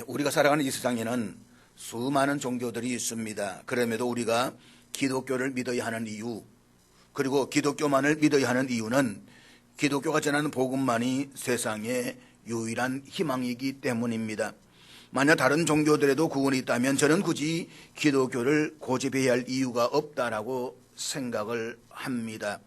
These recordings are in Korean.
우리가 살아가는 이 세상에는 수많은 종교들이 있습니다. 그럼에도 우리가 기독교를 믿어야 하는 이유, 그리고 기독교만을 믿어야 하는 이유는 기독교가 전하는 복음만이 세상의 유일한 희망이기 때문입니다. 만약 다른 종교들에도 구원이 있다면 저는 굳이 기독교를 고집해야 할 이유가 없다라고 생각을 합니다.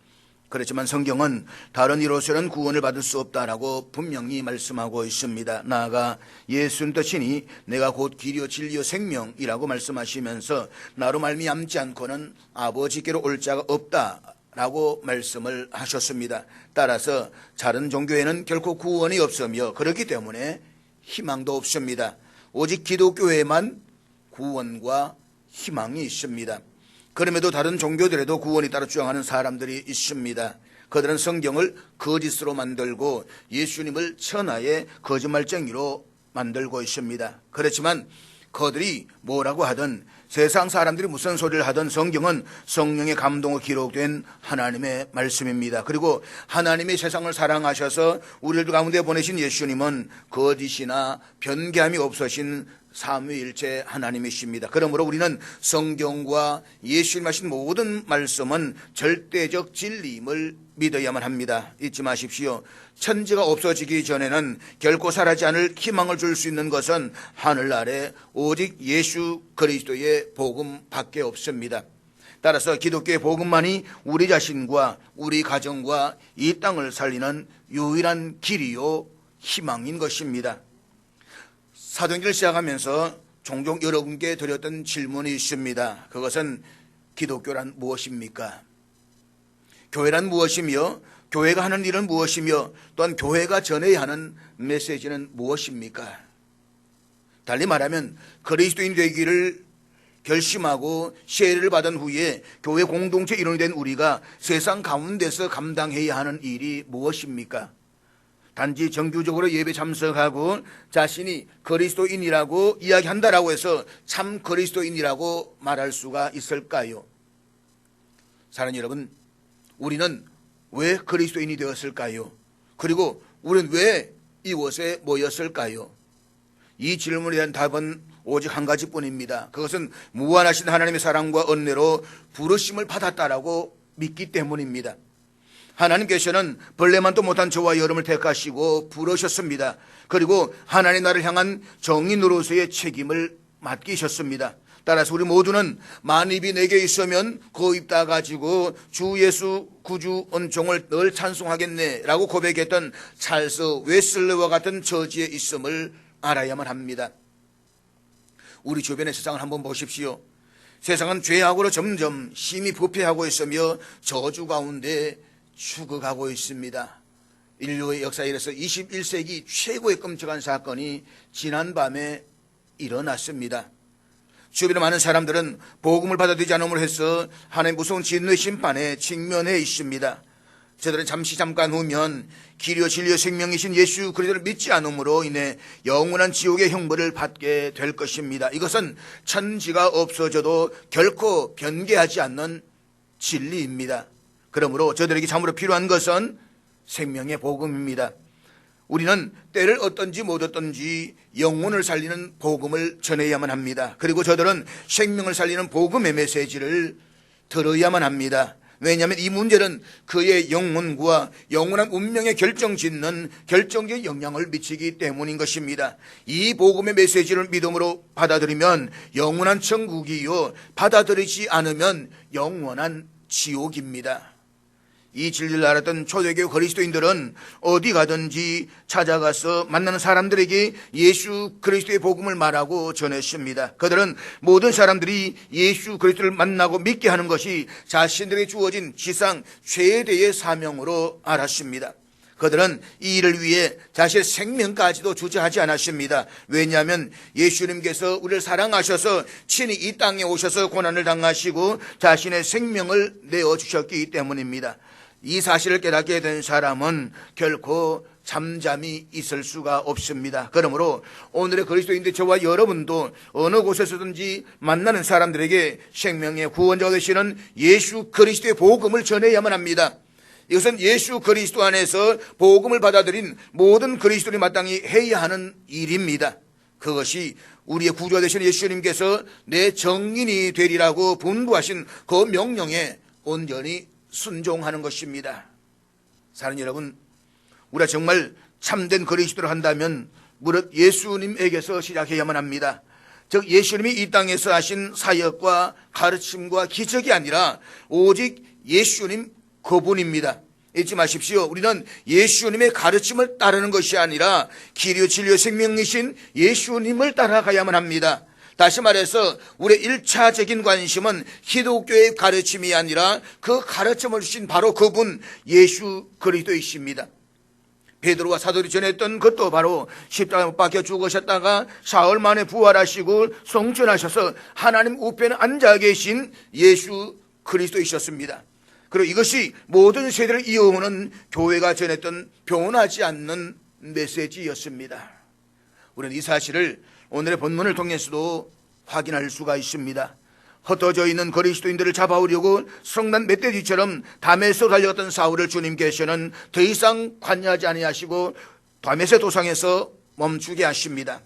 그렇지만 성경은 다른 이로서는 구원을 받을 수 없다라고 분명히 말씀하고 있습니다. 나아가 예수님도 친히 내가 곧 길이요 진리요 생명이라고 말씀하시면서 나로 말미암지 않고는 아버지께로 올 자가 없다라고 말씀을 하셨습니다. 따라서 다른 종교에는 결코 구원이 없으며 그렇기 때문에 희망도 없습니다. 오직 기독교에만 구원과 희망이 있습니다. 그럼에도 다른 종교들에도 구원이 따라 주장하는 사람들이 있습니다. 그들은 성경을 거짓으로 만들고 예수님을 천하의 거짓말쟁이로 만들고 있습니다. 그렇지만 그들이 뭐라고 하든 세상 사람들이 무슨 소리를 하든 성경은 성령의 감동으로 기록된 하나님의 말씀입니다. 그리고 하나님이 세상을 사랑하셔서 우리들 가운데 보내신 예수님은 거짓이나 변개함이 없으신 삼위일체 하나님이십니다. 그러므로 우리는 성경과 예수님 하신 모든 말씀은 절대적 진리임을 믿어야만 합니다. 잊지 마십시오. 천지가 없어지기 전에는 결코 사라지지 않을 희망을 줄 수 있는 것은 하늘 아래 오직 예수 그리스도의 복음밖에 없습니다. 따라서 기독교의 복음만이 우리 자신과 우리 가정과 이 땅을 살리는 유일한 길이요 희망인 것입니다. 사도행전을 시작하면서 종종 여러분께 드렸던 질문이 있습니다. 그것은 기독교란 무엇입니까? 교회란 무엇이며 교회가 하는 일은 무엇이며 또한 교회가 전해야 하는 메시지는 무엇입니까? 달리 말하면 그리스도인 되기를 결심하고 세례를 받은 후에 교회 공동체 일원이 된 우리가 세상 가운데서 감당해야 하는 일이 무엇입니까? 단지 정규적으로 예배 참석하고 자신이 그리스도인이라고 이야기한다라고 해서 참 그리스도인이라고 말할 수가 있을까요? 사랑하는 여러분, 우리는 왜 그리스도인이 되었을까요? 그리고 우리는 왜 이곳에 모였을까요? 이 질문에 대한 답은 오직 한 가지뿐입니다. 그것은 무한하신 하나님의 사랑과 은혜로 부르심을 받았다라고 믿기 때문입니다. 하나님께서는 벌레만도 못한 저와 여러분을 택하시고 부르셨습니다. 그리고 하나님 나라를 향한 정인으로서의 책임을 맡기셨습니다. 따라서 우리 모두는 만입이 내게 있으면 그 입 다 가지고 주 예수 구주 은총을 늘 찬송하겠네 라고 고백했던 찰스 웨슬레와 같은 처지에 있음을 알아야만 합니다. 우리 주변의 세상을 한번 보십시오. 세상은 죄악으로 점점 심히 부패하고 있으며 저주 가운데 죽어가고 있습니다. 인류의 역사에 이래서 21세기 최고의 끔찍한 사건이 지난밤에 일어났습니다. 주변의 많은 사람들은 복음을 받아들이지 않음으로 해서 하나님의 무서운 진노의 심판에 직면해 있습니다. 저들은 잠깐 후면 길이요 진리요 생명이신 예수 그리스도를 믿지 않음으로 인해 영원한 지옥의 형벌을 받게 될 것입니다. 이것은 천지가 없어져도 결코 변개하지 않는 진리입니다. 그러므로 저들에게 참으로 필요한 것은 생명의 복음입니다. 우리는 때를 얻든지 못 얻든지 영혼을 살리는 복음을 전해야만 합니다. 그리고 저들은 생명을 살리는 복음의 메시지를 들어야만 합니다. 왜냐하면 이 문제는 그의 영혼과 영원한 운명에 결정짓는 결정적인 영향을 미치기 때문인 것입니다. 이 복음의 메시지를 믿음으로 받아들이면 영원한 천국이요, 받아들이지 않으면 영원한 지옥입니다. 이 진리를 알았던 초대교회 그리스도인들은 어디 가든지 찾아가서 만나는 사람들에게 예수 그리스도의 복음을 말하고 전했습니다. 그들은 모든 사람들이 예수 그리스도를 만나고 믿게 하는 것이 자신들에게 주어진 지상 최대의 사명으로 알았습니다. 그들은 이 일을 위해 자신의 생명까지도 주저하지 않았습니다. 왜냐하면 예수님께서 우리를 사랑하셔서 친히 이 땅에 오셔서 고난을 당하시고 자신의 생명을 내어주셨기 때문입니다. 이 사실을 깨닫게 된 사람은 결코 잠잠히 있을 수가 없습니다. 그러므로 오늘의 그리스도인들 저와 여러분도 어느 곳에서든지 만나는 사람들에게 생명의 구원자가 되시는 예수 그리스도의 복음을 전해야만 합니다. 이것은 예수 그리스도 안에서 복음을 받아들인 모든 그리스도인이 마땅히 해야 하는 일입니다. 그것이 우리의 구주가 되신 예수님께서 내 정인이 되리라고 분부하신 그 명령에 온전히 순종하는 것입니다. 사랑하는 여러분, 우리가 정말 참된 그리스도를 한다면 무릇 예수님에게서 시작해야만 합니다. 즉 예수님이 이 땅에서 하신 사역과 가르침과 기적이 아니라 오직 예수님 그분입니다. 잊지 마십시오. 우리는 예수님의 가르침을 따르는 것이 아니라 길이요 진리요 생명이신 예수님을 따라가야만 합니다. 다시 말해서 우리의 1차적인 관심은 기독교의 가르침이 아니라 그 가르침을 주신 바로 그분 예수 그리스도이십니다. 베드로와 사도들이 전했던 것도 바로 십자가에 못 박혀 죽으셨다가 사흘 만에 부활하시고 성천하셔서 하나님 우편에 앉아 계신 예수 그리스도이셨습니다. 그리고 이것이 모든 세대를 이어오는 교회가 전했던 변하지 않는 메시지였습니다. 우리는 이 사실을 오늘의 본문을 통해서도 확인할 수가 있습니다. 흩어져 있는 그리스도인들을 잡아오려고 성난 멧돼지처럼 담에서 달려갔던 사울을 주님께서는 더 이상 관여하지 아니하시고 담에서 도상에서 멈추게 하십니다.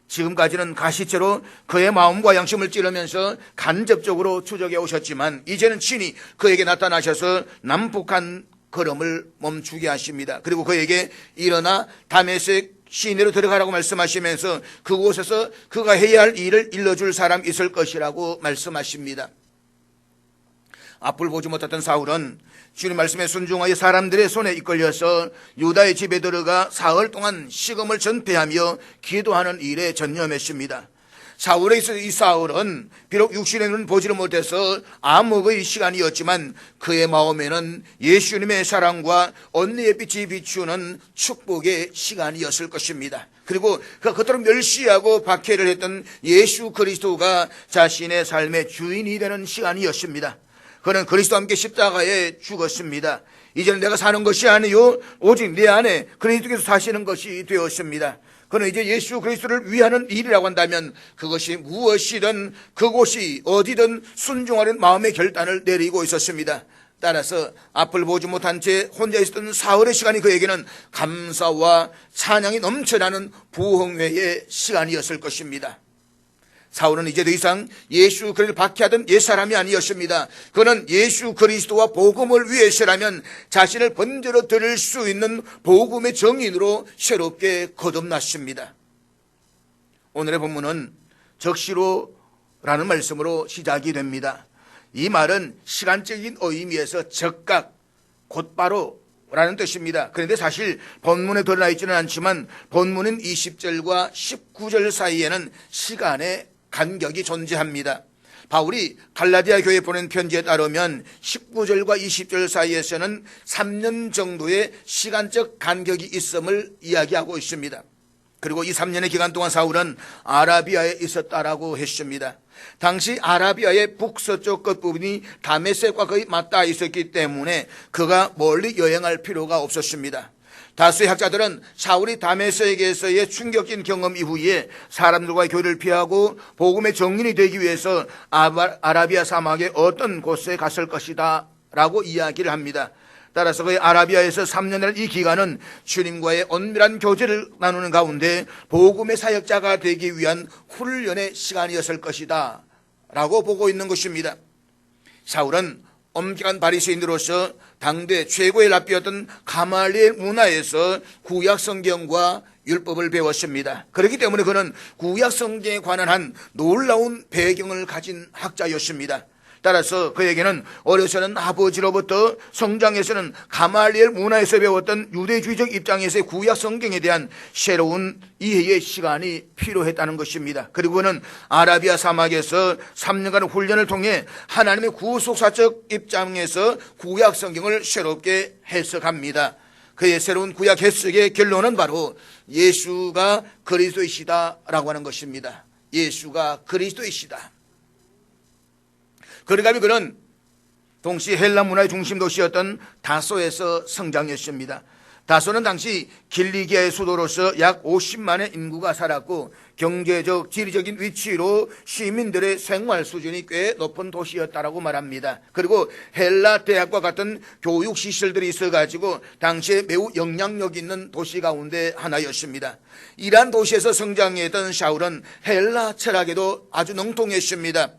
지금까지는 가시채로 그의 마음과 양심을 찌르면서 간접적으로 추적해 오셨지만 이제는 친히 그에게 나타나셔서 남북한 걸음을 멈추게 하십니다. 그리고 그에게 일어나 다메섹 시내로 들어가라고 말씀하시면서 그곳에서 그가 해야 할 일을 일러줄 사람 있을 것이라고 말씀하십니다. 앞을 보지 못했던 사울은 주님 말씀에 순종하여 사람들의 손에 이끌려서 유다의 집에 들어가 사흘 동안 식음을 전폐하며 기도하는 일에 전념했습니다. 사울에 있어서 이 사울은 비록 육신의 눈은 보지를 못해서 암흑의 시간이었지만 그의 마음에는 예수님의 사랑과 언니의 빛이 비추는 축복의 시간이었을 것입니다. 그리고 그토록 멸시하고 박해를 했던 예수 그리스도가 자신의 삶의 주인이 되는 시간이었습니다. 그는 그리스도와 함께 십자가에 죽었습니다. 이제는 내가 사는 것이 아니요 오직 내 안에 그리스도께서 사시는 것이 되었습니다. 그는 이제 예수 그리스도를 위하는 일이라고 한다면 그것이 무엇이든 그곳이 어디든 순종하는 마음의 결단을 내리고 있었습니다. 따라서 앞을 보지 못한 채 혼자 있었던 사흘의 시간이 그에게는 감사와 찬양이 넘쳐나는 부흥회의 시간이었을 것입니다. 사울은 이제 더 이상 예수 그리스도를 박해하던 옛사람이 아니었습니다. 그는 예수 그리스도와 복음을 위해서라면 자신을 번제로 드릴 수 있는 복음의 정인으로 새롭게 거듭났습니다. 오늘의 본문은 적시로라는 말씀으로 시작이 됩니다. 이 말은 시간적인 의미에서 즉각, 곧바로 라는 뜻입니다. 그런데 사실 본문에 드러나 있지는 않지만 본문인 20절과 19절 사이에는 시간의 간격이 존재합니다. 바울이 갈라디아 교회에 보낸 편지에 따르면 19절과 20절 사이에서는 3년 정도의 시간적 간격이 있음을 이야기하고 있습니다. 그리고 이 3년의 기간 동안 사울은 아라비아에 있었다라고 했습니다. 당시 아라비아의 북서쪽 끝부분이 다메섹과 거의 맞닿아 있었기 때문에 그가 멀리 여행할 필요가 없었습니다. 다수의 학자들은 사울이 다메섹에서의 충격적인 경험 이후에 사람들과의 교류를 피하고 복음의 정인이 되기 위해서 아라비아 사막의 어떤 곳에 갔을 것이다 라고 이야기를 합니다. 따라서 그의 아라비아에서 3년이라는 이 기간은 주님과의 은밀한 교제를 나누는 가운데 복음의 사역자가 되기 위한 훈련의 시간이었을 것이다 라고 보고 있는 것입니다. 사울은 엄격한 바리새인으로서 당대 최고의 랍비였던 가말리엘 문화에서 구약 성경과 율법을 배웠습니다. 그렇기 때문에 그는 구약 성경에 관한 한 놀라운 배경을 가진 학자였습니다. 따라서 그에게는 어려서는 아버지로부터 성장에서는 가말리엘 문화에서 배웠던 유대주의적 입장에서의 구약 성경에 대한 새로운 이해의 시간이 필요했다는 것입니다. 그리고 그는 아라비아 사막에서 3년간 훈련을 통해 하나님의 구속사적 입장에서 구약 성경을 새롭게 해석합니다. 그의 새로운 구약 해석의 결론은 바로 예수가 그리스도이시다라고 하는 것입니다. 예수가 그리스도이시다. 그러니까 그는 동시 헬라 문화의 중심 도시였던 다소에서 성장했습니다. 다소는 당시 길리기아의 수도로서 약 50만의 인구가 살았고 경제적, 지리적인 위치로 시민들의 생활 수준이 꽤 높은 도시였다라고 말합니다. 그리고 헬라 대학과 같은 교육 시설들이 있어가지고 당시에 매우 영향력 있는 도시 가운데 하나였습니다. 이러한 도시에서 성장했던 샤울은 헬라 철학에도 아주 능통했습니다.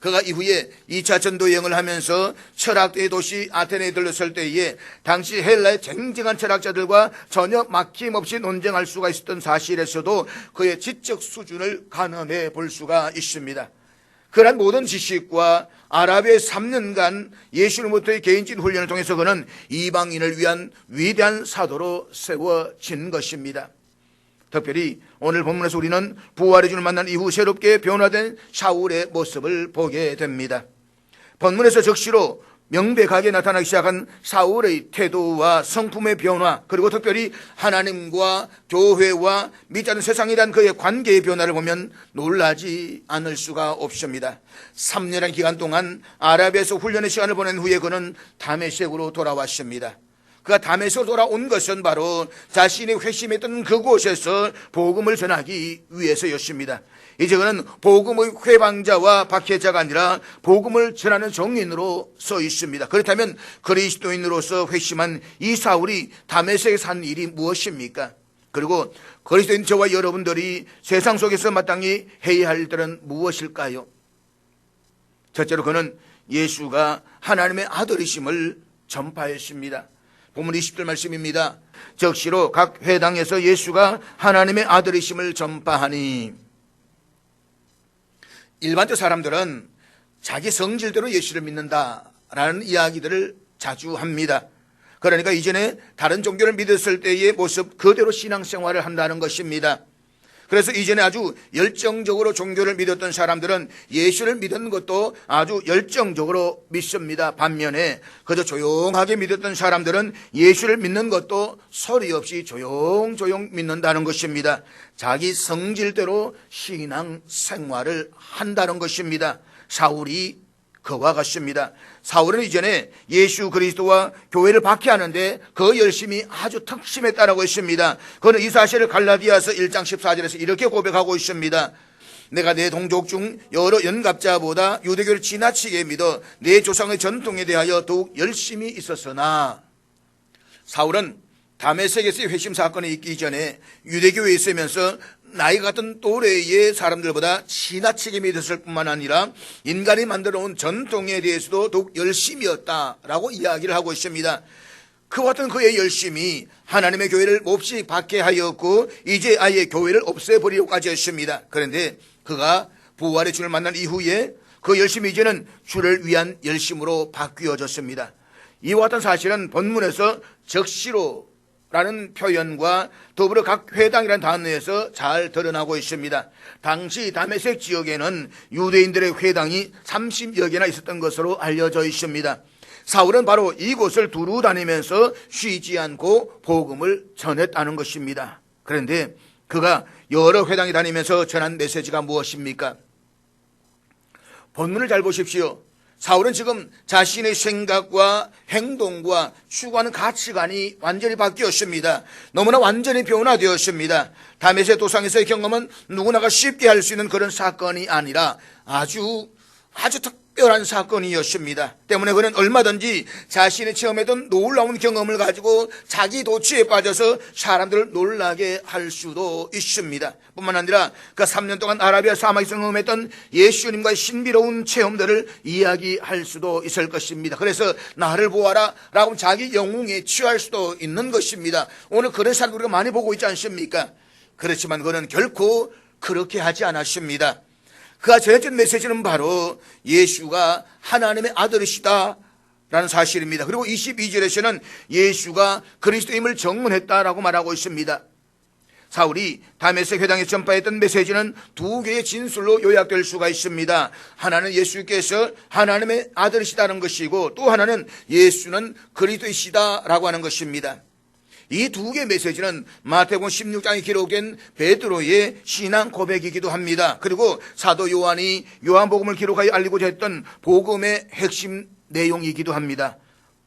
그가 이후에 2차 전도 여행을 하면서 철학의 도시 아테네에 들렀을 때에 당시 헬라의 쟁쟁한 철학자들과 전혀 막힘없이 논쟁할 수가 있었던 사실에서도 그의 지적 수준을 가늠해 볼 수가 있습니다. 그러한 모든 지식과 아라비아의 3년간 예수로부터의 개인적인 훈련을 통해서 그는 이방인을 위한 위대한 사도로 세워진 것입니다. 특별히 오늘 본문에서 우리는 부활의 주를 만난 이후 새롭게 변화된 샤울의 모습을 보게 됩니다. 본문에서 적시로 명백하게 나타나기 시작한 사울의 태도와 성품의 변화, 그리고 특별히 하나님과 교회와 믿지 않는 세상이란 그의 관계의 변화를 보면 놀라지 않을 수가 없습니다. 3년의 기간 동안 아라비아에서 훈련의 시간을 보낸 후에 그는 다메섹으로 돌아왔습니다. 그가 다메섹으로 돌아온 것은 바로 자신이 회심했던 그곳에서 복음을 전하기 위해서였습니다. 이제 그는 복음의 회방자와 박해자가 아니라 복음을 전하는 정인으로 서 있습니다. 그렇다면 그리스도인으로서 회심한 이 사울이 다메섹에서 한 일이 무엇입니까? 그리고 그리스도인 저와 여러분들이 세상 속에서 마땅히 해야 할 일들은 무엇일까요? 첫째로 그는 예수가 하나님의 아들이심을 전파했습니다. 본문 20절 말씀입니다. 적시로 각 회당에서 예수가 하나님의 아들이심을 전파하니. 일반적 사람들은 자기 성질대로 예수를 믿는다라는 이야기들을 자주 합니다. 그러니까 이전에 다른 종교를 믿었을 때의 모습 그대로 신앙생활을 한다는 것입니다. 그래서 이전에 아주 열정적으로 종교를 믿었던 사람들은 예수를 믿는 것도 아주 열정적으로 믿습니다. 반면에 그저 조용하게 믿었던 사람들은 예수를 믿는 것도 소리 없이 조용조용 믿는다는 것입니다. 자기 성질대로 신앙생활을 한다는 것입니다. 사울이 그와 같습니다. 사울은 이전에 예수 그리스도와 교회를 박해하는데 그 열심이 아주 특심했다라고 했습니다. 그는 이 사실을 갈라디아서 1장 14절에서 이렇게 고백하고 있습니다. 내가 내 동족 중 여러 연갑자보다 유대교를 지나치게 믿어 내 조상의 전통에 대하여 더욱 열심히 있었으나. 사울은 다메섹에서의 회심 사건이 있기 전에 유대교에 있으면서 나이 같은 또래의 사람들보다 지나치게 믿었을 뿐만 아니라 인간이 만들어 온 전통에 대해서도 더욱 열심이었다라고 이야기를 하고 있습니다. 그와 같은 그의 열심이 하나님의 교회를 몹시 박해하였고 이제 아예 교회를 없애버리려고까지 했습니다. 그런데 그가 부활의 주를 만난 이후에 그 열심이 이제는 주를 위한 열심으로 바뀌어졌습니다. 이와 같은 사실은 본문에서 적시로 라는 표현과 더불어 각 회당이라는 단어에서 잘 드러나고 있습니다. 당시 다메섹 지역에는 유대인들의 회당이 30여 개나 있었던 것으로 알려져 있습니다. 사울은 바로 이곳을 두루 다니면서 쉬지 않고 복음을 전했다는 것입니다. 그런데 그가 여러 회당에 다니면서 전한 메시지가 무엇입니까? 본문을 잘 보십시오. 사울은 지금 자신의 생각과 행동과 추구하는 가치관이 완전히 바뀌었습니다. 너무나 완전히 변화되었습니다. 다메섹 도상에서의 경험은 누구나가 쉽게 할 수 있는 그런 사건이 아니라 아주 특별한 사건이었습니다. 때문에 그는 얼마든지 자신이 체험했던 놀라운 경험을 가지고 자기 도취에 빠져서 사람들을 놀라게 할 수도 있습니다. 뿐만 아니라 그 3년 동안 아라비아 사막에서 경험했던 예수님과의 신비로운 체험들을 이야기할 수도 있을 것입니다. 그래서 나를 보아라 라고 자기 영웅에 취할 수도 있는 것입니다. 오늘 그런 사람들 우리가 많이 보고 있지 않습니까? 그렇지만 그는 결코 그렇게 하지 않았습니다. 그가 전했던 메시지는 바로 예수가 하나님의 아들이시다 라는 사실입니다. 그리고 22절에서는 예수가 그리스도임을 정문했다라고 말하고 있습니다. 사울이 다메섹 회당에 전파했던 메시지는 두 개의 진술로 요약될 수가 있습니다. 하나는 예수께서 하나님의 아들이시다는 것이고 또 하나는 예수는 그리스도이시다라고 하는 것입니다. 이 두 개의 메시지는 마태복음 16장에 기록된 베드로의 신앙 고백이기도 합니다. 그리고 사도 요한이 요한복음을 기록하여 알리고자 했던 복음의 핵심 내용이기도 합니다.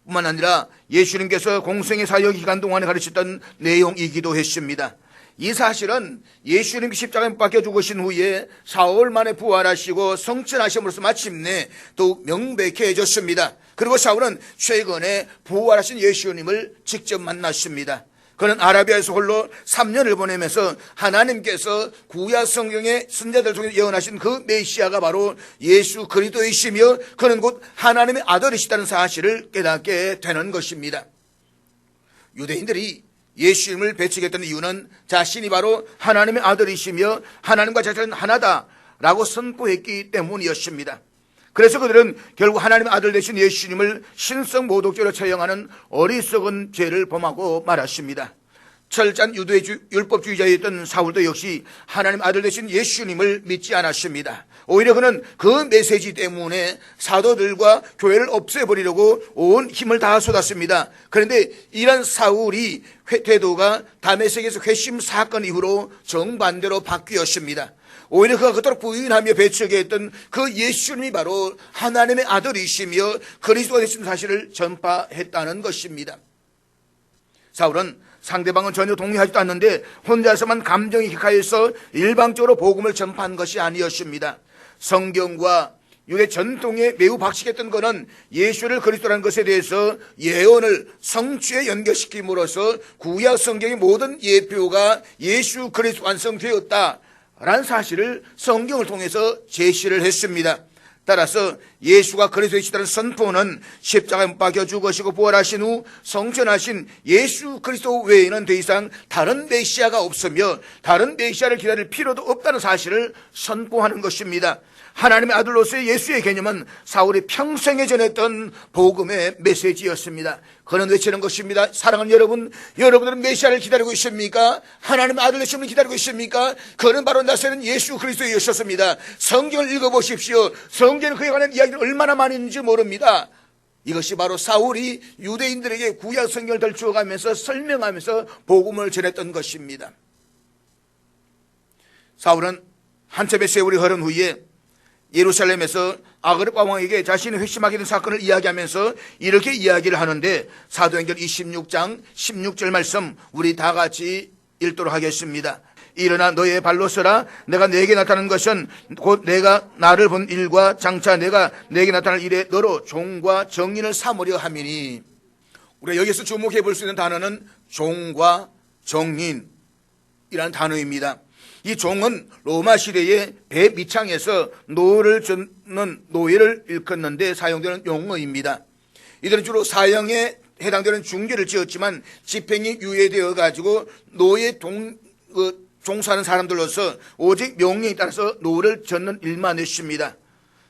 뿐만 아니라 예수님께서 공생의 사역 기간 동안에 가르쳤던 내용이기도 했습니다. 이 사실은 예수님이 십자가에 못 박혀 죽으신 후에 4월 만에 부활하시고 성천하심으로써 마침내 더욱 명백해졌습니다. 그리고 사울은 최근에 부활하신 예수님을 직접 만났습니다. 그는 아라비아에서 홀로 3년을 보내면서 하나님께서 구약 성경의 선자들 중에 예언하신 그 메시아가 바로 예수 그리스도이시며 그는 곧 하나님의 아들이시다는 사실을 깨닫게 되는 것입니다. 유대인들이 예수님을 배척했던 이유는 자신이 바로 하나님의 아들이시며 하나님과 자신은 하나다라고 선포했기 때문이었습니다. 그래서 그들은 결국 하나님의 아들 되신 예수님을 신성 모독죄로 처형하는 어리석은 죄를 범하고 말았습니다. 철저한 율법주의자였던 사울도 역시 하나님 아들 되신 예수님을 믿지 않았습니다. 오히려 그는 그 메시지 때문에 사도들과 교회를 없애버리려고 온 힘을 다 쏟았습니다. 그런데 이런 사울이 태도가 다메섹에서 회심 사건 이후로 정반대로 바뀌었습니다. 오히려 그가 그토록 부인하며 배척했던 그 예수님이 바로 하나님의 아들이시며 그리스도가 되신 사실을 전파했다는 것입니다. 사울은 상대방은 전혀 동의하지도 않는데 혼자서만 감정이 격하여서 일방적으로 복음을 전파한 것이 아니었습니다. 성경과 유대 전통에 매우 박식했던 것은 예수를 그리스도라는 것에 대해서 예언을 성취에 연결시킴으로써 구약 성경의 모든 예표가 예수 그리스도 완성되었다 라는 사실을 성경을 통해서 제시를 했습니다. 따라서 예수가 그리스도이시다는 선포는 십자가에 못 박혀 죽으시고 부활하신 후 성천하신 예수 그리스도 외에는 더 이상 다른 메시아가 없으며 다른 메시아를 기다릴 필요도 없다는 사실을 선포하는 것입니다. 하나님의 아들로서의 예수의 개념은 사울이 평생에 전했던 복음의 메시지였습니다. 그는 외치는 것입니다. 사랑하는 여러분, 여러분들은 메시아를 기다리고 있습니까? 하나님의 아들 되심을 기다리고 있습니까? 그는 바로 나서는 예수 그리스도이셨습니다. 성경을 읽어보십시오. 성경은 그에 관한 이야기를 얼마나 많이 있는지 모릅니다. 이것이 바로 사울이 유대인들에게 구약 성경을 덜추어가면서 설명하면서 복음을 전했던 것입니다. 사울은 한참의 세월이 흐른 후에 예루살렘에서 아그리파 왕에게 자신이 회심하게 된 사건을 이야기하면서 이렇게 이야기를 하는데 사도행전 26장 16절 말씀 우리 다 같이 읽도록 하겠습니다. 일어나 너의 발로 서라. 내가 내게 나타난 것은 곧 내가 나를 본 일과 장차 내가 내게 나타날 일에 너로 종과 정인을 삼으려 함이니. 우리가 여기서 주목해 볼 수 있는 단어는 종과 정인이라는 단어입니다. 이 종은 로마 시대의 배 밑창에서 노를 젓는 노예를 일컫는데 사용되는 용어입니다. 이들은 주로 사형에 해당되는 중죄를 지었지만 집행이 유예되어 가지고 노예 종사하는 사람들로서 오직 명령에 따라서 노를 젓는 일만 했습니다.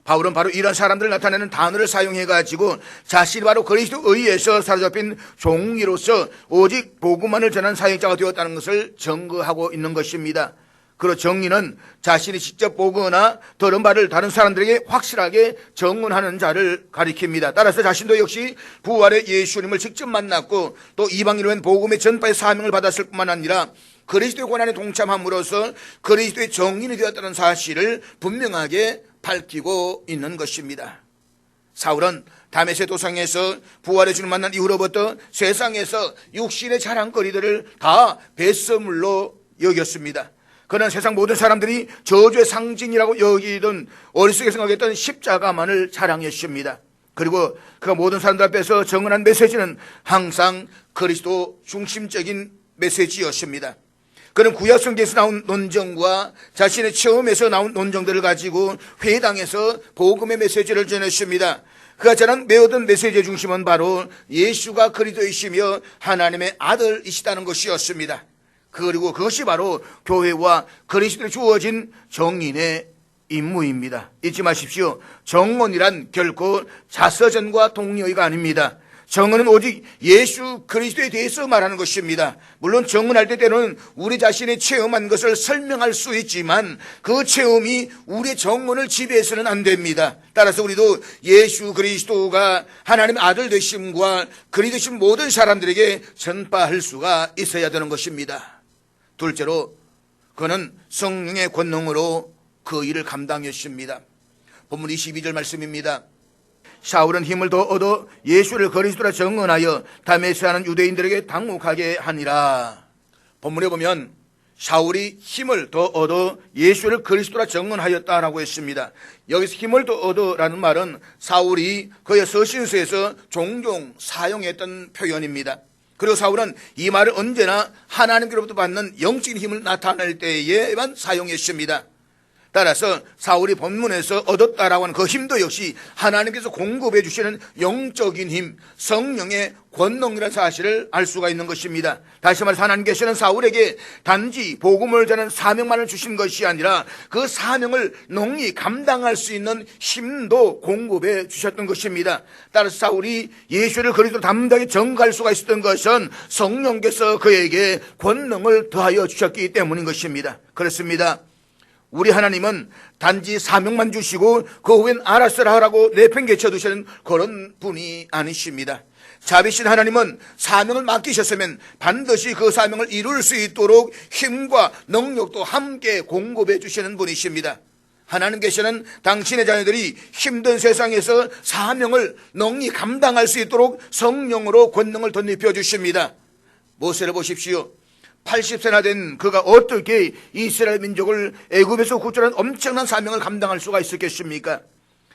바울은 바로 이런 사람들을 나타내는 단어를 사용해 가지고 자신이 바로 그리스도 의에서 사로잡힌 종이로서 오직 복음만을 전한 사역자가 되었다는 것을 증거하고 있는 것입니다. 그리고 정의는 자신이 직접 보거나 들은 바를 다른 사람들에게 확실하게 증언하는 자를 가리킵니다. 따라서 자신도 역시 부활의 예수님을 직접 만났고 또 이방인으로 한 복음의 전파의 사명을 받았을 뿐만 아니라 그리스도의 고난에 동참함으로써 그리스도의 정인이 되었다는 사실을 분명하게 밝히고 있는 것입니다. 사울은 다메섹 도상에서 부활의 주를 만난 이후로부터 세상에서 육신의 자랑거리들을 다 뱃서물로 여겼습니다. 그는 세상 모든 사람들이 저주의 상징이라고 여기던 어리석게 생각했던 십자가만을 자랑했습니다. 그리고 그 모든 사람들 앞에서 정언한 메시지는 항상 그리스도 중심적인 메시지였습니다. 그는 구약성경에서 나온 논정과 자신의 체험에서 나온 논정들을 가지고 회당에서 복음의 메시지를 전했습니다. 그가 전한 메어든 메시지의 중심은 바로 예수가 그리스도이시며 하나님의 아들이시다는 것이었습니다. 그리고 그것이 바로 교회와 그리스도에 주어진 정인의 임무입니다. 잊지 마십시오. 정언이란 결코 자서전과 동료의가 아닙니다. 정언은 오직 예수 그리스도에 대해서 말하는 것입니다. 물론 정언할 때 때로는 우리 자신이 체험한 것을 설명할 수 있지만 그 체험이 우리의 정언을 지배해서는 안 됩니다. 따라서 우리도 예수 그리스도가 하나님의 아들 되심과 그리 되신 모든 사람들에게 전파할 수가 있어야 되는 것입니다. 둘째로 그는 성령의 권능으로 그 일을 감당했습니다. 본문 22절 말씀입니다. 사울은 힘을 더 얻어 예수를 그리스도라 증언하여 다메섹에 사는 유대인들에게 당혹하게 하니라. 본문에 보면 사울이 힘을 더 얻어 예수를 그리스도라 증언하였다라고 했습니다. 여기서 힘을 더 얻어라는 말은 사울이 그의 서신서에서 종종 사용했던 표현입니다. 그리고 사울은 이 말을 언제나 하나님께로부터 받는 영적인 힘을 나타낼 때에만 사용했습니다. 따라서 사울이 본문에서 얻었다라고 하는 그 힘도 역시 하나님께서 공급해 주시는 영적인 힘, 성령의 권능이라는 사실을 알 수가 있는 것입니다. 다시 말해서 하나님께서는 사울에게 단지 복음을 전하는 사명만을 주신 것이 아니라 그 사명을 능히 감당할 수 있는 힘도 공급해 주셨던 것입니다. 따라서 사울이 예수를 그리스도로 담대하게 전가할 수가 있었던 것은 성령께서 그에게 권능을 더하여 주셨기 때문인 것입니다. 그렇습니다. 우리 하나님은 단지 사명만 주시고 그 후엔 알아서라 하라고 내팽개쳐 두시는 그런 분이 아니십니다. 자비신 하나님은 사명을 맡기셨으면 반드시 그 사명을 이룰 수 있도록 힘과 능력도 함께 공급해 주시는 분이십니다. 하나님께서는 당신의 자녀들이 힘든 세상에서 사명을 능히 감당할 수 있도록 성령으로 권능을 덧입혀 주십니다. 모세를 보십시오. 80세나 된 그가 어떻게 이스라엘 민족을 애굽에서 구출한 엄청난 사명을 감당할 수가 있었겠습니까?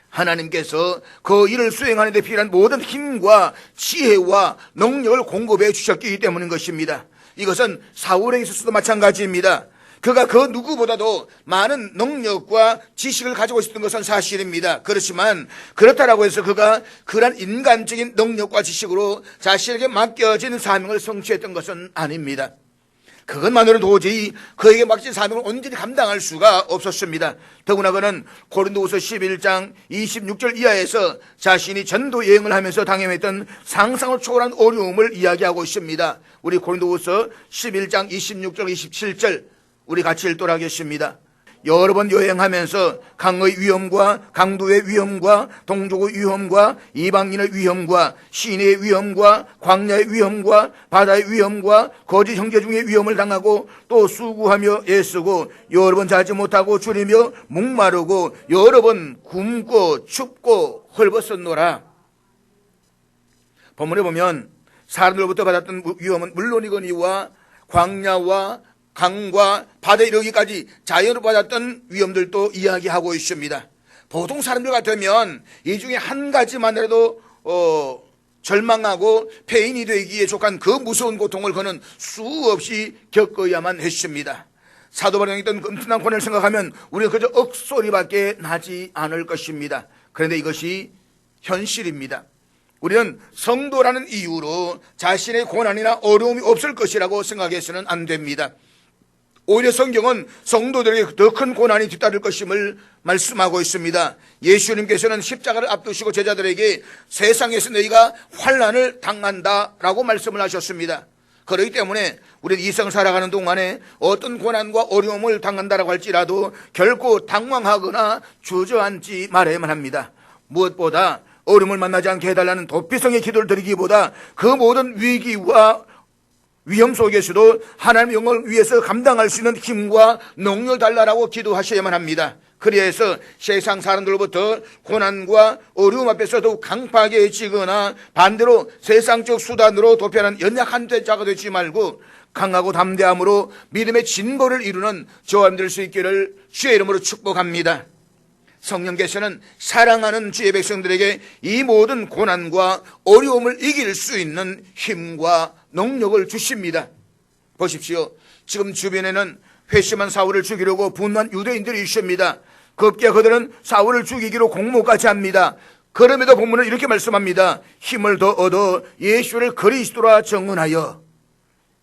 하나님께서 그 일을 수행하는 데 필요한 모든 힘과 지혜와 능력을 공급해 주셨기 때문인 것입니다. 이것은 사울에게 있어서도 마찬가지입니다. 그가 그 누구보다도 많은 능력과 지식을 가지고 있었던 것은 사실입니다. 그렇지만 그렇다라고 해서 그가 그런 인간적인 능력과 지식으로 자신에게 맡겨진 사명을 성취했던 것은 아닙니다. 그것만으로는 도저히 그에게 맡긴 사명을 온전히 감당할 수가 없었습니다. 더구나 그는 고린도후서 11장 26절 이하에서 자신이 전도 여행을 하면서 당해했던 상상을 초월한 어려움을 이야기하고 있습니다. 우리 고린도후서 11장 26절 27절 우리 같이 읽도록 하겠습니다. 여러 번 여행하면서 강의 위험과 강도의 위험과 동족의 위험과 이방인의 위험과 시내의 위험과 광야의 위험과 바다의 위험과 거짓 형제 중의 위험을 당하고 또 수고하며 애쓰고 여러 번 자지 못하고 줄이며 목마르고 여러 번 굶고 춥고 헐벗었노라. 본문에 보면 사람들로부터 받았던 위험은 물론이거니와 광야와 강과 바다에 이르기까지 자연으로 받았던 위험들도 이야기하고 있습니다. 보통 사람들 같으면 이 중에 한 가지만이라도 절망하고 폐인이 되기에 족한 그 무서운 고통을 그는 수없이 겪어야만 했습니다. 사도 바울이 있던 엄청난 고난을 생각하면 우리는 그저 억소리밖에 나지 않을 것입니다. 그런데 이것이 현실입니다. 우리는 성도라는 이유로 자신의 고난이나 어려움이 없을 것이라고 생각해서는 안 됩니다. 오히려 성경은 성도들에게 더 큰 고난이 뒤따를 것임을 말씀하고 있습니다. 예수님께서는 십자가를 앞두시고 제자들에게 세상에서 너희가 환난을 당한다라고 말씀을 하셨습니다. 그렇기 때문에 우리는 이 생 살아가는 동안에 어떤 고난과 어려움을 당한다라고 할지라도 결코 당황하거나 주저앉지 말아야만 합니다. 무엇보다 어려움을 만나지 않게 해달라는 도피성의 기도를 드리기보다 그 모든 위기와 위험 속에서도 하나님의 영광을 위해서 감당할 수 있는 힘과 능력을 달라라고 기도하셔야만 합니다. 그래서 세상 사람들로부터 고난과 어려움 앞에서 더욱 강팍해지거나 반대로 세상적 수단으로 도피하는 연약한 자가 되지 말고 강하고 담대함으로 믿음의 진보를 이루는 저와 될 수 있기를 주의 이름으로 축복합니다. 성령께서는 사랑하는 주의 백성들에게 이 모든 고난과 어려움을 이길 수 있는 힘과 능력을 주십니다. 보십시오. 지금 주변에는 회심한 사울을 죽이려고 분노한 유대인들이 있습니다. 급기야 그들은 사울을 죽이기로 공모까지 합니다. 그럼에도 본문은 이렇게 말씀합니다. 힘을 더 얻어 예수를 그리스도라 증언하여.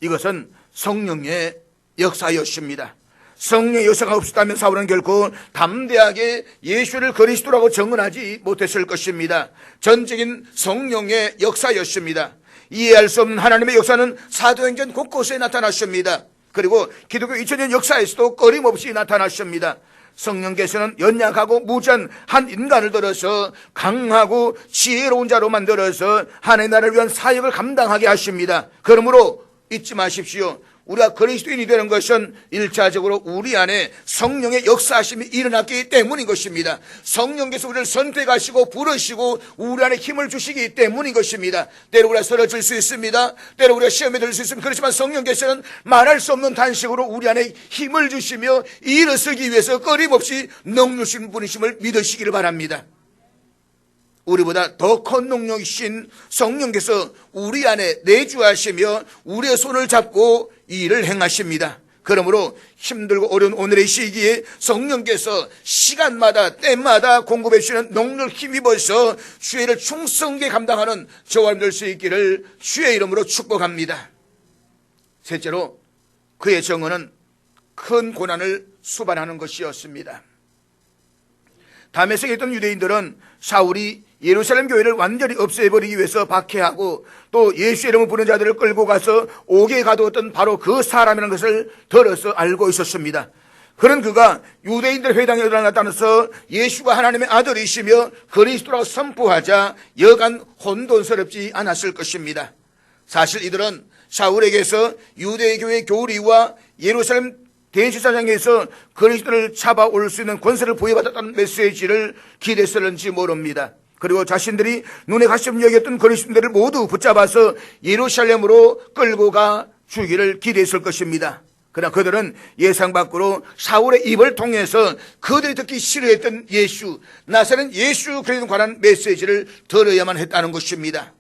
이것은 성령의 역사였습니다. 성령의 역사가 없었다면 사울은 결코 담대하게 예수를 그리스도라고 증언하지 못했을 것입니다. 전적인 성령의 역사였습니다. 이해할 수 없는 하나님의 역사는 사도행전 곳곳에 나타났습니다. 그리고 기독교 2000년 역사에서도 끊임없이 나타났습니다. 성령께서는 연약하고 무지한 한 인간을 들어서 강하고 지혜로운 자로 만들어서 하나님의 나라를 위한 사역을 감당하게 하십니다. 그러므로 잊지 마십시오. 우리가 그리스도인이 되는 것은 1차적으로 우리 안에 성령의 역사하심이 일어났기 때문인 것입니다. 성령께서 우리를 선택하시고 부르시고 우리 안에 힘을 주시기 때문인 것입니다. 때로 우리가 쓰러질 수 있습니다. 때로 우리가 시험에 들 수 있습니다. 그렇지만 성령께서는 말할 수 없는 단식으로 우리 안에 힘을 주시며 일을 쓰기 위해서 끊임없이 능력이신 분이심을 믿으시기를 바랍니다. 우리보다 더 큰 능력이신 성령께서 우리 안에 내주하시며 우리의 손을 잡고 일을 행하십니다. 그러므로 힘들고 어려운 오늘의 시기에 성령께서 시간마다 때마다 공급해 주시는 능력을 힘입어서 주의 일을 충성되게 감당하는 저와 될 수 있기를 주의 이름으로 축복합니다. 셋째로 그의 정언은 큰 고난을 수반하는 것이었습니다. 다메섹에 있던 유대인들은 사울이 예루살렘 교회를 완전히 없애버리기 위해서 박해하고 또 예수의 이름을 부르는 자들을 끌고 가서 옥에 가두었던 바로 그 사람이라는 것을 들어서 알고 있었습니다. 그런 그가 유대인들 회당에 나타나서 예수가 하나님의 아들이시며 그리스도라고 선포하자 여간 혼돈스럽지 않았을 것입니다. 사실 이들은 사울에게서 유대교회 교리와 예루살렘 대제사장에서 그리스도를 잡아올 수 있는 권세를 부여받았다는 메시지를 기대했을는지 모릅니다. 그리고 자신들이 눈에 가시면 여겼던 그리스도인들을 모두 붙잡아서 예루살렘으로 끌고 가 주기를 기대했을 것입니다. 그러나 그들은 예상 밖으로 사울의 입을 통해서 그들이 듣기 싫어했던 예수, 나사렛 예수 그리스도에 관한 메시지를 들어야만 했다는 것입니다.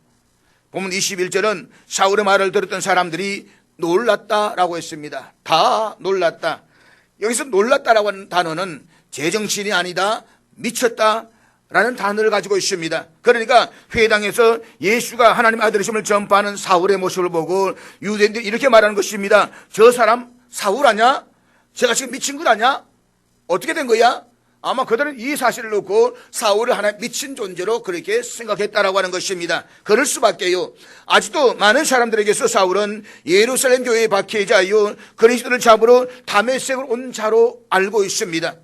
보면 21절은 사울의 말을 들었던 사람들이 놀랐다라고 했습니다. 다 놀랐다. 여기서 놀랐다라고 하는 단어는 제정신이 아니다, 미쳤다라는 단어를 가지고 있습니다. 그러니까 회당에서 예수가 하나님의 아들이심을 전파하는 사울의 모습을 보고 유대인들이 이렇게 말하는 것입니다. 저 사람 사울 아냐? 제가 지금 미친 것 아냐? 어떻게 된 거야? 아마 그들은 이 사실을 놓고 사울을 하나의 미친 존재로 그렇게 생각했다라고 하는 것입니다. 그럴 수밖에요. 아직도 많은 사람들에게서 사울은 예루살렘 교회의 박해자요 그리스도를 잡으러 다메섹으로 온 자로 알고 있습니다.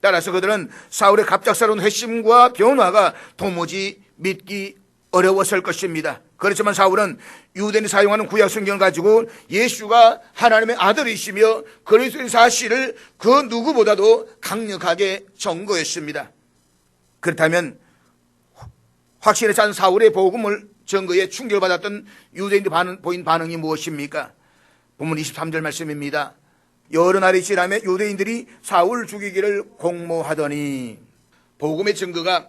따라서 그들은 사울의 갑작스러운 회심과 변화가 도무지 믿기 어려웠을 것입니다. 그렇지만 사울은 유대인이 사용하는 구약 성경을 가지고 예수가 하나님의 아들이시며 그리스도의 사실을 그 누구보다도 강력하게 증거했습니다. 그렇다면 확실하지 않은 사울의 복음을 증거에 충격받았던 유대인들이 보인 반응이 무엇입니까? 본문 23절 말씀입니다. 여러 날이 지나며 유대인들이 사울 죽이기를 공모하더니, 복음의 증거가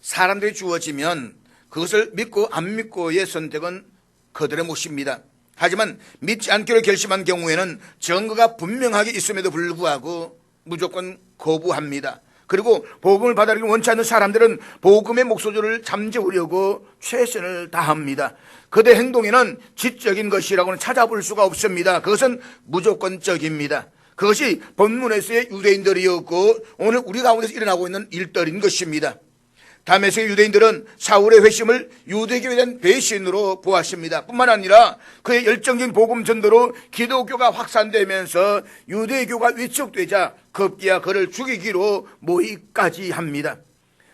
사람들이 주어지면 그것을 믿고 안 믿고의 선택은 그들의 몫입니다. 하지만 믿지 않기로 결심한 경우에는 증거가 분명하게 있음에도 불구하고 무조건 거부합니다. 그리고 복음을 받아들이기 원치 않는 사람들은 복음의 목소리를 잠재우려고 최선을 다합니다. 그들의 행동에는 지적인 것이라고는 찾아볼 수가 없습니다. 그것은 무조건적입니다. 그것이 본문에서의 유대인들이었고 오늘 우리 가운데서 일어나고 있는 일들인 것입니다. 다메섹의 유대인들은 사울의 회심을 유대교에 대한 배신으로 보았습니다. 뿐만 아니라 그의 열정적인 복음 전도로 기독교가 확산되면서 유대교가 위축되자 급기야 그를 죽이기로 모의까지 합니다.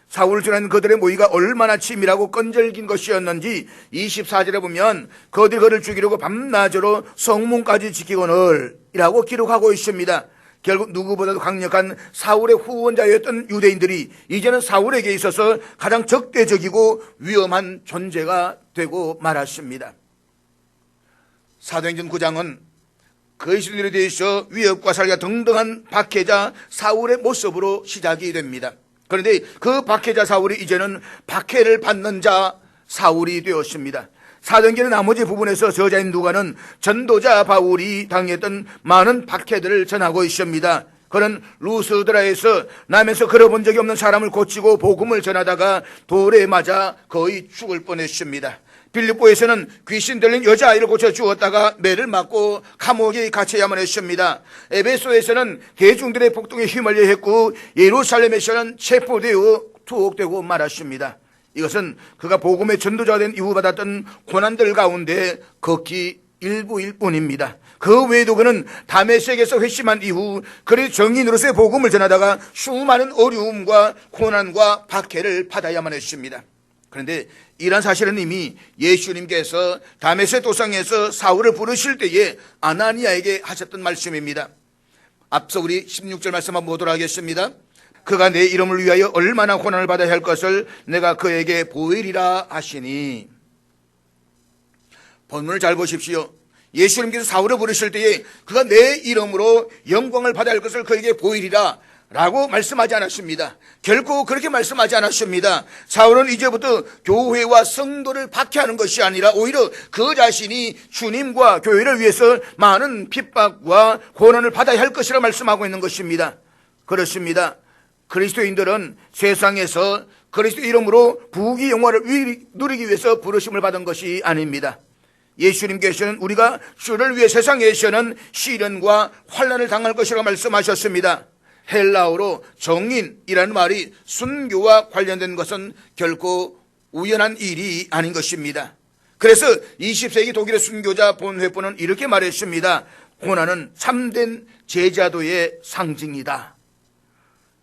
사울을 전한 그들의 모의가 얼마나 치밀하고 끈질긴 것이었는지 24절에 보면 그들을 죽이려고 밤낮으로 성문까지 지키거늘 이라고 기록하고 있습니다. 결국 누구보다도 강력한 사울의 후원자였던 유대인들이 이제는 사울에게 있어서 가장 적대적이고 위험한 존재가 되고 말았습니다. 사도행전 9장은 그리스도인들에 대해서 위협과 살기가 등등한 박해자 사울의 모습으로 시작이 됩니다. 그런데 그 박해자 사울이 이제는 박해를 받는 자 사울이 되었습니다. 사도행전의 나머지 부분에서 저자인 누가는 전도자 바울이 당했던 많은 박해들을 전하고 있습니다. 그는 루스드라에서 남에서 걸어본 적이 없는 사람을 고치고 복음을 전하다가 돌에 맞아 거의 죽을 뻔했습니다. 빌립보에서는 귀신 들린 여자아이를 고쳐주었다가 매를 맞고 감옥에 갇혀야만 했습니다. 에베소에서는 대중들의 폭동에 휘말려 했고 예루살렘에서는 체포되어 투옥되고 말았습니다. 이것은 그가 복음의 전도자가 된 이후 받았던 고난들 가운데 극히 일부일 뿐입니다. 그 외에도 그는 다메섹에서 회심한 이후 그리 정인으로서의 복음을 전하다가 수많은 어려움과 고난과 박해를 받아야만 했습니다. 그런데 이런 사실은 이미 예수님께서 다메섹 도상에서 사울을 부르실 때에 아나니아에게 하셨던 말씀입니다. 앞서 우리 16절 말씀 한번 보도록 하겠습니다. 그가 내 이름을 위하여 얼마나 고난을 받아야 할 것을 내가 그에게 보이리라 하시니. 본문을 잘 보십시오. 예수님께서 사울을 부르실 때에 그가 내 이름으로 영광을 받아야 할 것을 그에게 보이리라 라고 말씀하지 않았습니다. 결코 그렇게 말씀하지 않았습니다. 사울은 이제부터 교회와 성도를 박해하는 것이 아니라 오히려 그 자신이 주님과 교회를 위해서 많은 핍박과 고난을 받아야 할 것이라 말씀하고 있는 것입니다. 그렇습니다. 그리스도인들은 세상에서 그리스도 이름으로 부귀 영화를 누리기 위해서 부르심을 받은 것이 아닙니다. 예수님께서는 우리가 주를 위해 세상에서는 시련과 환난을 당할 것이라고 말씀하셨습니다. 헬라어로 정인이라는 말이 순교와 관련된 것은 결코 우연한 일이 아닌 것입니다. 그래서 20세기 독일의 순교자 본회포는 이렇게 말했습니다. 고난은 참된 제자도의 상징이다.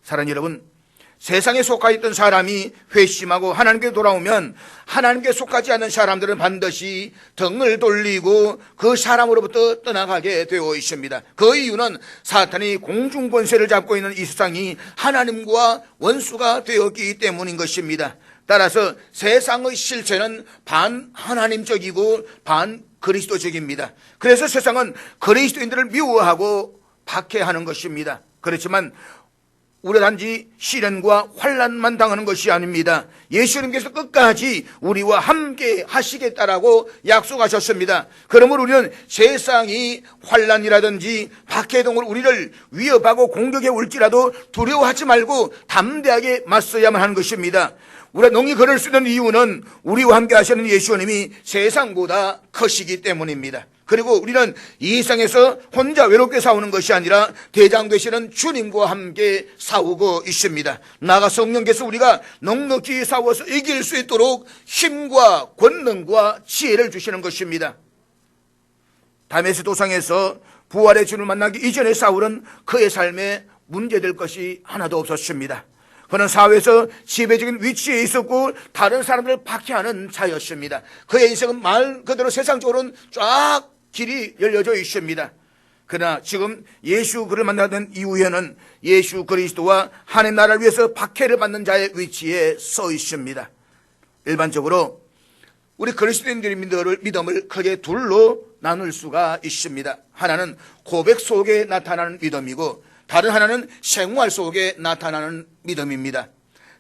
사랑하는 여러분, 세상에 속하 있던 사람이 회심하고 하나님께 돌아오면 하나님께 속하지 않는 사람들은 반드시 등을 돌리고 그 사람으로부터 떠나가게 되어 있습니다. 그 이유는 사탄이 공중권세를 잡고 있는 이 세상이 하나님과 원수가 되었기 때문인 것입니다. 따라서 세상의 실체는 반하나님적이고 반그리스도적입니다. 그래서 세상은 그리스도인들을 미워하고 박해하는 것입니다. 그렇지만 우리 단지 시련과 환난만 당하는 것이 아닙니다. 예수님께서 끝까지 우리와 함께 하시겠다라고 약속하셨습니다. 그러므로 우리는 세상이 환난이라든지 박해등으로 우리를 위협하고 공격해 올지라도 두려워하지 말고 담대하게 맞서야만 하는 것입니다. 우리가 능히 걸을 수 있는 이유는 우리와 함께 하시는 예수님이 세상보다 크시기 때문입니다. 그리고 우리는 이 세상에서 혼자 외롭게 싸우는 것이 아니라 대장 되시는 주님과 함께 싸우고 있습니다. 나아가 성령께서 우리가 넉넉히 싸워서 이길 수 있도록 힘과 권능과 지혜를 주시는 것입니다. 다메섹 도상에서 부활의 주를 만나기 이전에 사울은 그의 삶에 문제될 것이 하나도 없었습니다. 그는 사회에서 지배적인 위치에 있었고 다른 사람들을 박해하는 자였습니다. 그의 인생은 말 그대로 세상적으로는 쫙 길이 열려져 있습니다. 그러나 지금 예수 그를 만나던 이후에는 예수 그리스도와 하나님 나라를 위해서 박해를 받는 자의 위치에 서 있습니다. 일반적으로 우리 그리스도인들의 믿음을 크게 둘로 나눌 수가 있습니다. 하나는 고백 속에 나타나는 믿음이고 다른 하나는 생활 속에 나타나는 믿음입니다.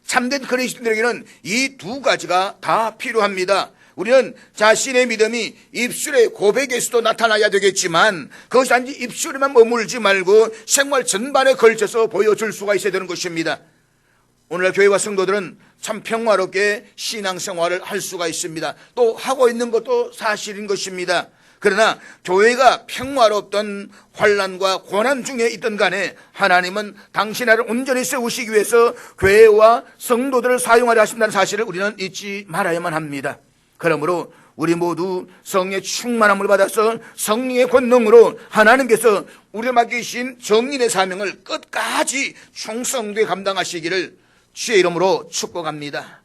참된 그리스도인들에게는 이 두 가지가 다 필요합니다. 우리는 자신의 믿음이 입술의 고백에서도 나타나야 되겠지만 그것이 단지 입술에만 머물지 말고 생활 전반에 걸쳐서 보여줄 수가 있어야 되는 것입니다. 오늘날 교회와 성도들은 참 평화롭게 신앙생활을 할 수가 있습니다. 또 하고 있는 것도 사실인 것입니다. 그러나 교회가 평화롭던 환난과 고난 중에 있던 간에 하나님은 당신 나라를 온전히 세우시기 위해서 교회와 성도들을 사용하려 하신다는 사실을 우리는 잊지 말아야만 합니다. 그러므로 우리 모두 성령의 충만함을 받아서 성령의 권능으로 하나님께서 우리를 맡기신 정인의 사명을 끝까지 충성되게 감당하시기를 주의 이름으로 축복합니다.